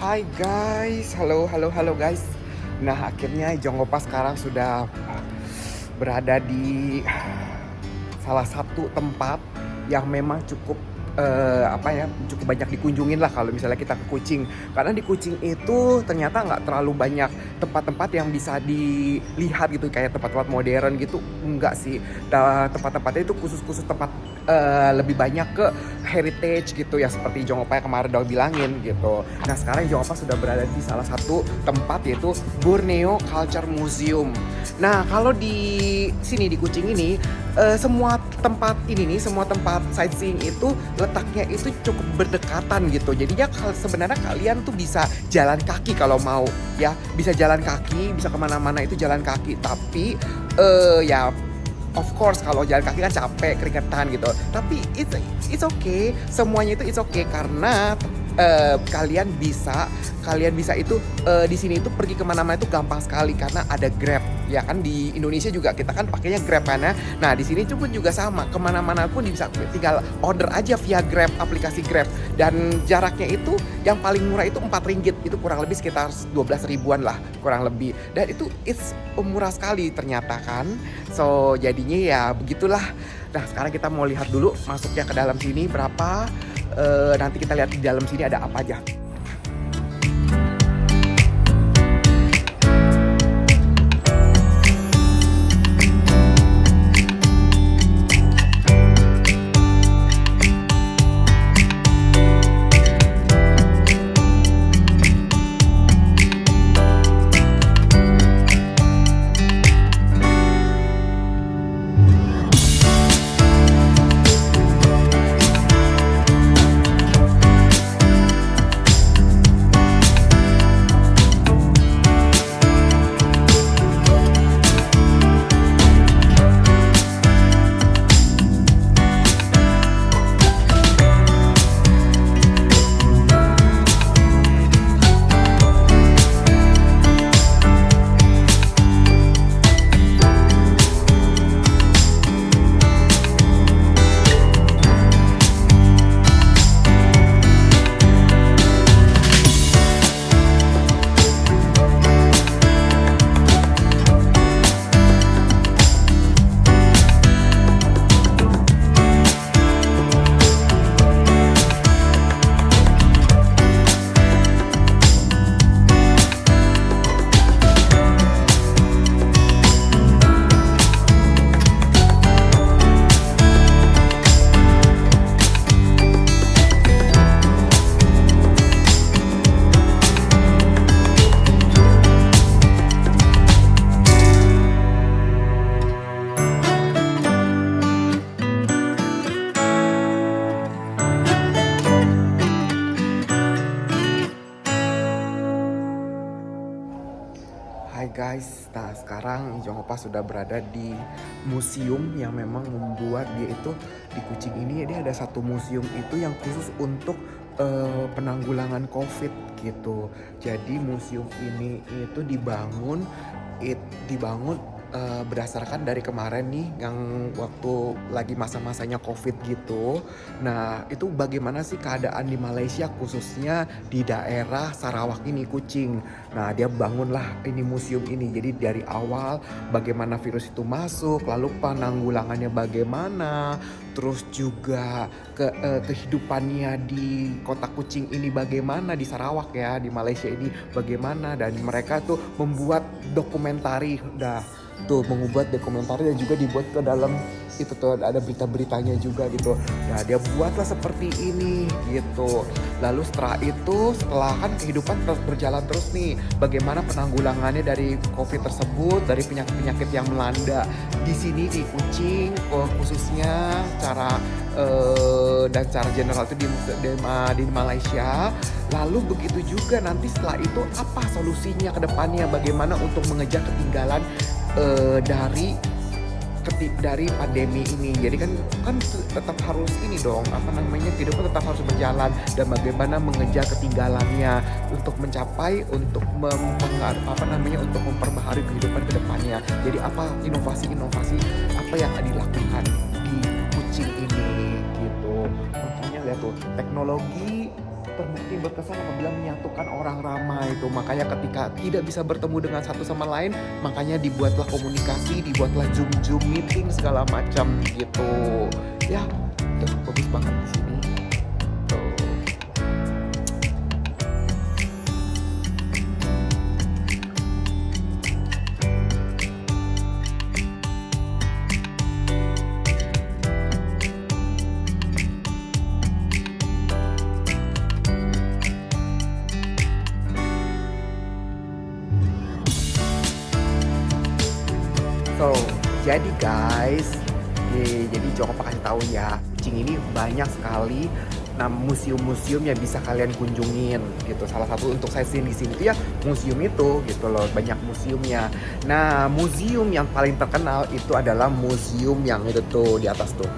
Hai guys, halo halo halo guys. Nah akhirnya Jongopa sekarang sudah berada di salah satu tempat yang memang cukup cukup banyak dikunjungin lah kalau misalnya kita ke Kucing. Karena di Kucing itu ternyata nggak terlalu banyak tempat-tempat yang bisa dilihat gitu kayak tempat-tempat modern gitu, enggak sih. Tempat-tempatnya itu khusus-khusus tempat lebih banyak ke heritage gitu ya, seperti Jongopa yang kemarin udah bilangin gitu. Nah sekarang Jongopa sudah berada di salah satu tempat yaitu Borneo Culture Museum. Nah kalau di sini di Kucing ini semua tempat ini nih, semua tempat sightseeing itu letaknya itu cukup berdekatan gitu. Jadinya sebenarnya kalian tuh bisa jalan kaki kalau mau ya, bisa jalan kaki, bisa kemana-mana itu jalan kaki. Tapi ya of course kalau jalan kaki kan capek, keringetan gitu. Tapi it's okay, semuanya itu it's okay karena kalian bisa itu di sini itu pergi kemana-mana itu gampang sekali karena ada Grab ya kan. Di Indonesia juga kita kan pakainya Grab kan ya. Nah di sini pun juga sama, kemana-mana pun bisa tinggal order aja via Grab, aplikasi Grab. Dan jaraknya itu yang paling murah itu 4 ringgit, itu kurang lebih sekitar 12 ribuan lah kurang lebih. Dan itu it's murah sekali ternyata kan. So jadinya ya begitulah. Nah sekarang kita mau lihat dulu masuknya ke dalam sini berapa. Nanti kita lihat di dalam sini ada apa aja. Hai guys, nah sekarang Jongopa sudah berada di museum yang memang membuat dia itu di Kucing ini. Dia ada satu museum itu yang khusus untuk penanggulangan COVID gitu. Jadi museum ini itu dibangun berdasarkan dari kemarin nih yang waktu lagi masa-masanya COVID gitu. Nah itu bagaimana sih keadaan di Malaysia khususnya di daerah Sarawak ini, Kucing. Nah dia bangunlah ini museum ini. Jadi dari awal bagaimana virus itu masuk, lalu penanggulangannya bagaimana, terus juga kehidupannya di kota Kucing ini bagaimana, di Sarawak ya, di Malaysia ini bagaimana. Dan mereka tuh membuat dokumentari, mengubah dokumentari dan juga dibuat ke dalam itu tuh ada berita-beritanya juga gitu. Nah dia buatlah seperti ini gitu. Lalu setelah kan kehidupan terus berjalan terus nih, bagaimana penanggulangannya dari COVID tersebut, dari penyakit-penyakit yang melanda di sini di Kucing khususnya dan cara general itu di Malaysia. Lalu begitu juga nanti setelah itu apa solusinya ke depannya, bagaimana untuk mengejar ketinggalan dari pandemi ini. Jadi kan tetap harus ini dong, kehidupan tetap harus berjalan, dan bagaimana mengejar ketinggalannya untuk mencapai untuk untuk memperbaharui kehidupan ke depannya. Jadi apa inovasi-inovasi apa yang dilakukan di Kucing ini gitu. Makanya lihat tuh teknologi terbukti berkesan apabila menyatukan orang ramai itu. Makanya ketika tidak bisa bertemu dengan satu sama lain, makanya dibuatlah komunikasi, dibuatlah Zoom meeting segala macam gitu. Ya, tuh bagus banget di sini. Tuh. So, jadi guys, jadi jangan lupa kasih tahu ya, Kucing ini banyak sekali museum-museum yang bisa kalian kunjungin gitu. Salah satu untuk saya di sini tuh ya museum itu gitu loh, banyak museumnya. Nah, museum yang paling terkenal itu adalah museum yang itu tuh di atas tuh.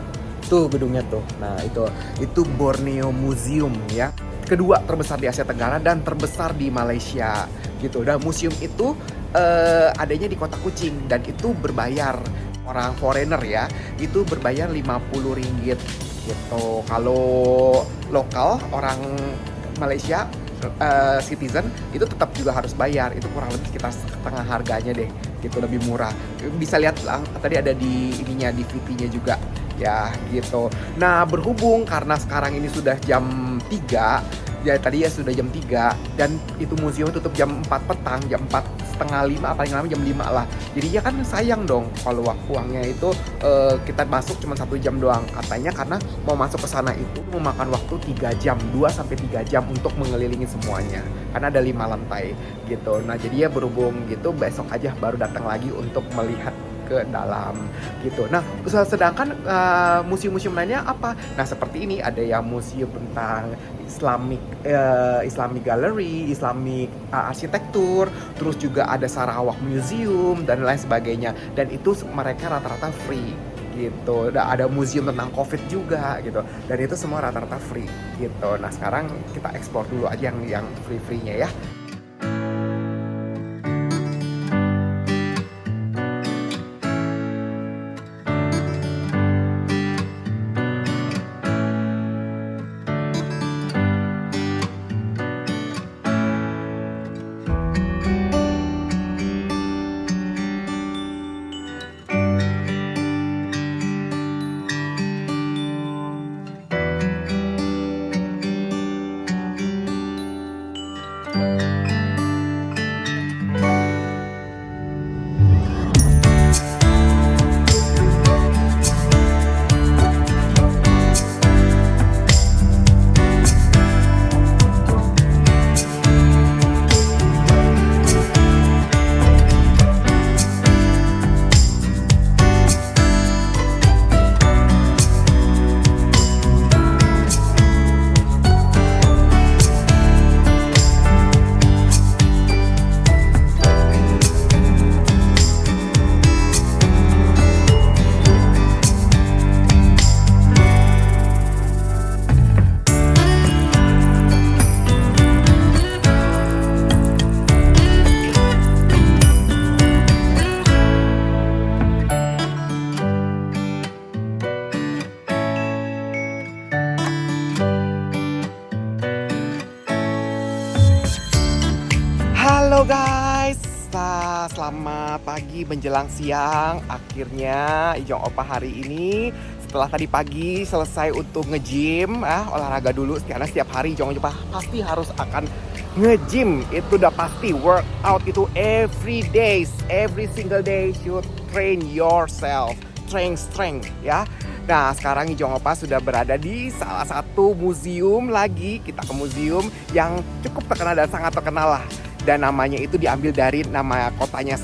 Tuh gedungnya tuh. Nah, itu Borneo Museum ya. Kedua terbesar di Asia Tenggara dan terbesar di Malaysia gitu. Dan museum itu adanya di Kota Kuching dan itu berbayar. Orang foreigner ya, itu berbayar 50 ringgit gitu. Kalau lokal orang Malaysia citizen itu tetap juga harus bayar. Itu kurang lebih sekitar setengah harganya deh gitu, lebih murah. Bisa lihat lah, tadi ada di ininya, di VT-nya juga ya gitu. Nah, berhubung karena sekarang ini sudah jam 3 ya, tadi ya sudah jam 3 dan itu museum tutup jam 4 petang, jam 4:30, paling lama jam 5 lah. Jadi ya kan sayang dong kalau uangnya itu kita masuk cuma 1 jam doang. Katanya karena mau masuk ke sana itu memakan waktu 3 jam, 2-3 jam untuk mengelilingi semuanya. Karena ada 5 lantai gitu. Nah, jadi ya berhubung gitu besok aja baru datang lagi untuk melihat ke dalam gitu. Nah, sedangkan museum-museum lainnya apa? Nah, seperti ini ada yang museum tentang Islamic Gallery, Islamic arsitektur, terus juga ada Sarawak Museum dan lain sebagainya. Dan itu mereka rata-rata free gitu. Ada museum tentang COVID juga gitu. Dan itu semua rata-rata free gitu. Nah, sekarang kita explore dulu aja yang free-nya ya. Halo guys, selamat pagi menjelang siang. Akhirnya Ijong Opa hari ini setelah tadi pagi selesai untuk nge-gym, olahraga dulu. Karena setiap hari Ijong Opa pasti harus akan nge-gym. Itu udah pasti, workout itu every single day you train yourself, strength ya. Nah, sekarang Ijong Opa sudah berada di salah satu museum lagi. Kita ke museum yang cukup terkenal dan sangat terkenal lah. Dan namanya itu diambil dari nama kotanya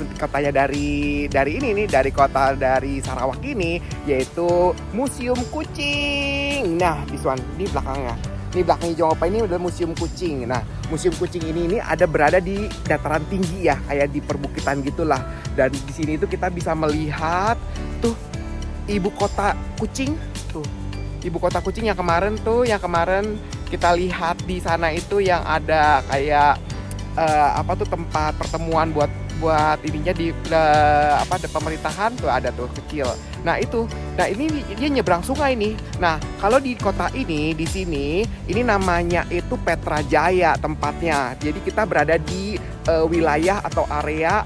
dari ini nih, dari kota dari Sarawak ini, yaitu Museum Kuching. Nah, di belakangnya. Ini belakangnya Ijong Opa ini adalah Museum Kuching. Nah, Museum Kuching ini ada berada di dataran tinggi ya, kayak di perbukitan gitulah. Dan di sini itu kita bisa melihat tuh ibu kota Kuching tuh. Ibu kota Kuching yang kemarin kita lihat di sana itu yang ada kayak tempat pertemuan buat ininya di pemerintahan tuh ada tuh kecil. Nah, itu Nah ini dia nyebrang sungai nih. Nah kalau di kota ini, di sini, ini namanya itu Petrajaya tempatnya. Jadi kita berada di wilayah atau area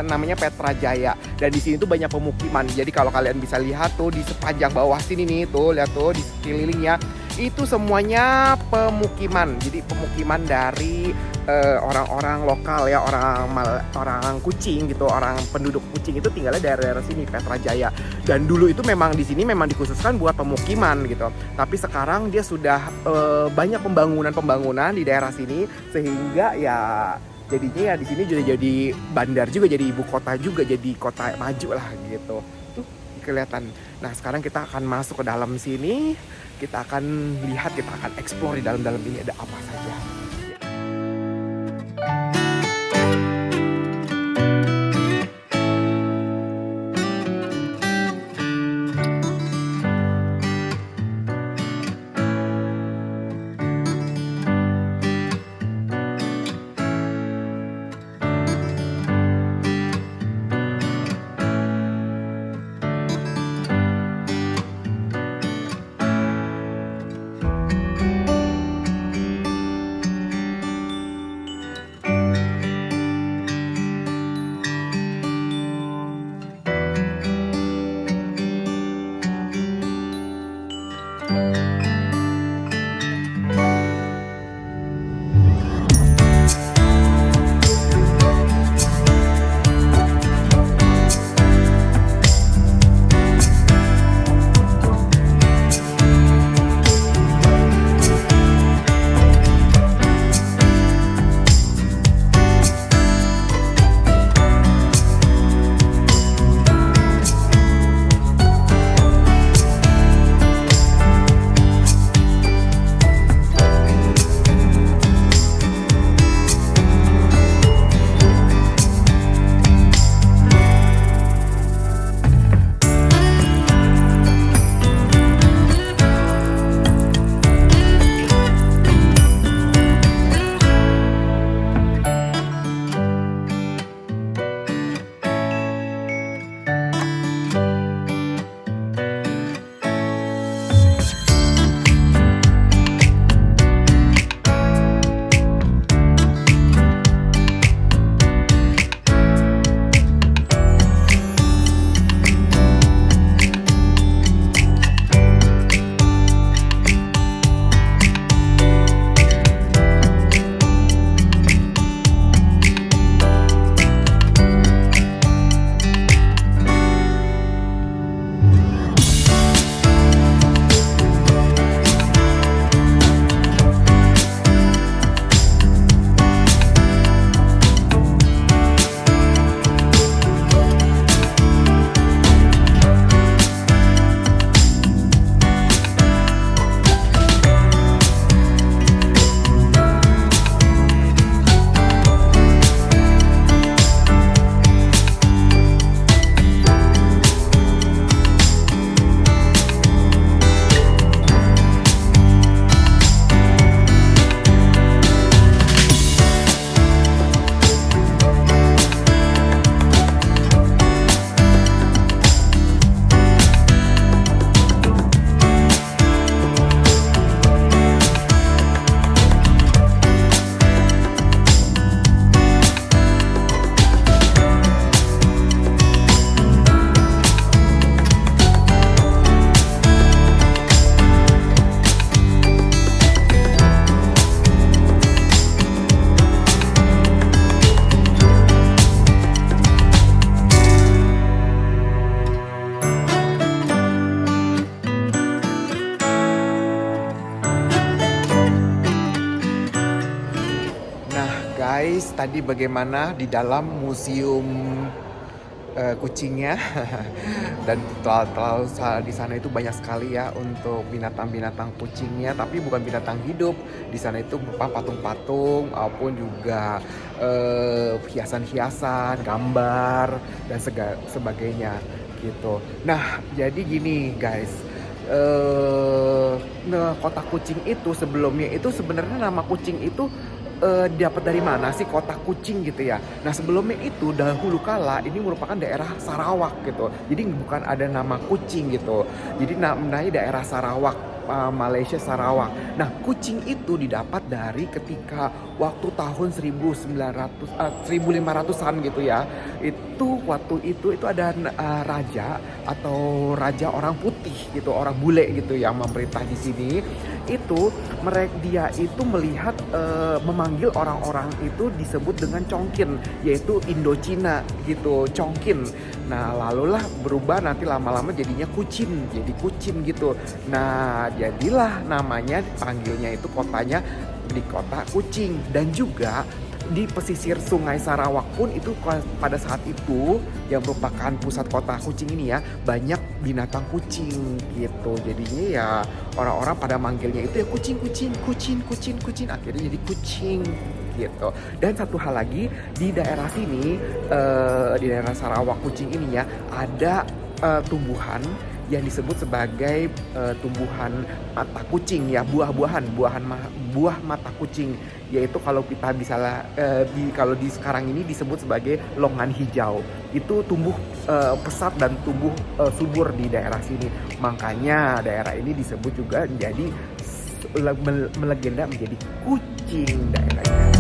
namanya Petrajaya. Dan di sini tuh banyak pemukiman. Jadi kalau kalian bisa lihat tuh di sepanjang bawah sini nih, tuh lihat tuh di sekelilingnya itu semuanya pemukiman. Jadi pemukiman dari orang-orang lokal ya, orang Kucing gitu, orang penduduk Kucing itu tinggalnya daerah sini Petrajaya. Dan dulu itu memang di sini memang dikhususkan buat pemukiman gitu. Tapi sekarang dia sudah banyak pembangunan di daerah sini sehingga ya jadinya ya di sini juga jadi bandar juga, jadi ibu kota juga, jadi kota maju lah gitu. Tuh kelihatan. Nah sekarang kita akan masuk ke dalam sini, kita akan lihat, kita akan explore di dalam ini ada apa saja. Guys, tadi bagaimana di dalam museum kucingnya dan terlalu di sana itu banyak sekali ya untuk binatang-binatang kucingnya, tapi bukan binatang hidup. Di sana itu berupa patung-patung maupun juga hiasan-hiasan, gambar dan sebagainya gitu. Nah, jadi gini guys, kota kucing itu sebelumnya itu sebenarnya nama kucing itu dapat dari mana sih kota Kucing gitu ya. Nah sebelumnya itu dahulu kala ini merupakan daerah Sarawak gitu. Jadi bukan ada nama Kucing gitu. Jadi namanya daerah Sarawak, Malaysia Sarawak. Nah Kucing itu didapat dari ketika waktu tahun 1500-an gitu ya. Itu waktu itu ada raja atau raja orang putih gitu, orang bule gitu yang memerintah di sini. Itu dia itu melihat memanggil orang-orang itu disebut dengan Chongqing, yaitu Indochina gitu, Chongqing. Nah lalulah berubah nanti lama-lama jadinya Kucing, jadi Kucing gitu. Nah jadilah namanya panggilnya itu kotanya di kota Kucing. Dan juga di pesisir Sungai Sarawak pun itu pada saat itu yang merupakan pusat kota Kucing ini ya, banyak binatang kucing gitu. Jadinya ya orang-orang pada manggilnya itu ya kucing, akhirnya jadi Kucing gitu. Dan satu hal lagi di daerah sini, di daerah Sarawak Kucing ini ya, ada tumbuhan yang disebut sebagai tumbuhan mata kucing ya, buah mata kucing, yaitu kalau kita bisa kalau di sekarang ini disebut sebagai longan hijau. Itu tumbuh pesat dan tumbuh subur di daerah sini. Makanya daerah ini disebut juga menjadi melegenda menjadi Kucing daerahnya.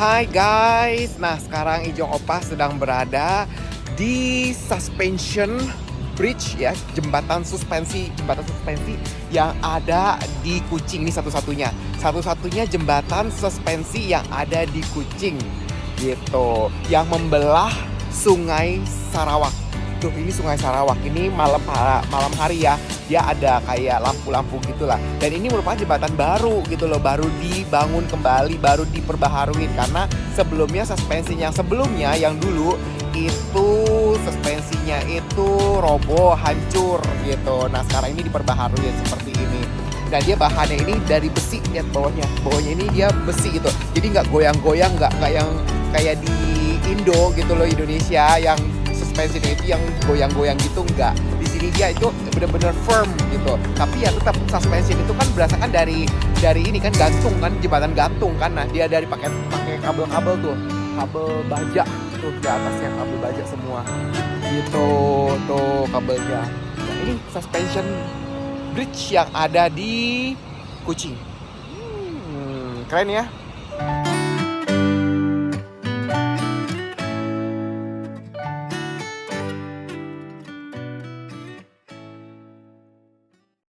Hai guys, nah sekarang Ijong Opas sedang berada di suspension bridge ya, jembatan suspensi yang ada di Kucing. Ini satu-satunya jembatan suspensi yang ada di Kucing gitu, yang membelah Sungai Sarawak. Tuh ini Sungai Sarawak, ini malam hari ya, dia ada kayak lampu-lampu gitulah. Dan ini merupakan jembatan baru gitu loh, baru dibangun kembali, baru diperbaharui, karena sebelumnya suspensinya yang sebelumnya yang dulu itu suspensinya itu roboh, hancur gitu. Nah sekarang ini diperbaharui seperti ini. Nah dia bahannya ini dari besi, lihat bawahnya ini dia besi gitu, jadi nggak goyang-goyang, nggak yang kayak di Indo gitu loh, Indonesia yang suspensinya itu yang goyang-goyang gitu, enggak. Di sini dia itu benar-benar firm gitu. Tapi ya tetap suspension itu kan berdasarkan dari ini kan, gantung kan, jembatan gantung kan. Nah dia dari pakai kabel-kabel tuh, kabel baja tuh di atasnya, kabel baja semua gitu tuh kabelnya. Nah ini suspension bridge yang ada di Kucing. Keren ya.